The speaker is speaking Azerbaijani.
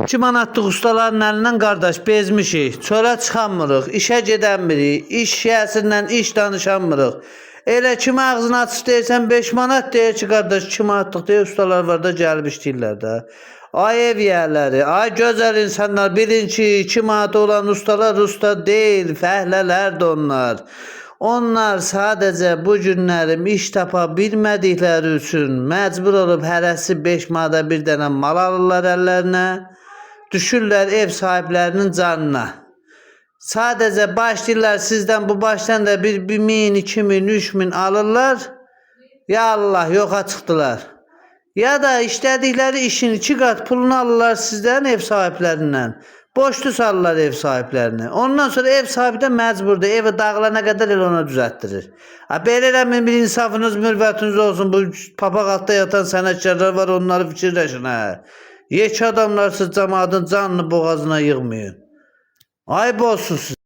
2 manatlıq ustaların əlindən qardaş bezmişik. Çölə çıxamırıq, işə gedəmirik, iş şəhəsindən iş danışamırıq. Elə kim ağzını açıb deyirsən 5 manat deyir ki, qardaş 2 manatlıq deyir, ustalar var da gəlib işləyirlər də. Ay ev yərləri, ay gözəl insanlar, bilin ki 2 manat olan ustalar usta deyil, fəhlələr də onlar. Onlar sadəcə bu günlərim iş tapa bilmədikləri üçün məcbur olub hərəsi 5 manata bir dənə mal alırlar əllərinə, düşürlər ev sahiblərinin canına. Sadəcə başlayırlar sizdən bu başdan da bir 1000, 2000, 3000 alırlar. Ya Allah, yoxa çıxdılar. Ya da işlədikləri işin 2 qat pulunu alırlar sizdən ev sahiblərindən. Boşlu salırlar ev sahiblərini. Ondan sonra ev sahibi də məcburdur. Evi dağılana qədər elə ona düzəltdirir. Belə eləmin, bir insafınız, mürvətiniz olsun. Bu papaq altda yatan sənətkarlar var, onları fikirləşin. Yekə adamlarsız cəmaatın canını boğazına yığmayın. Ayıb olsun siz.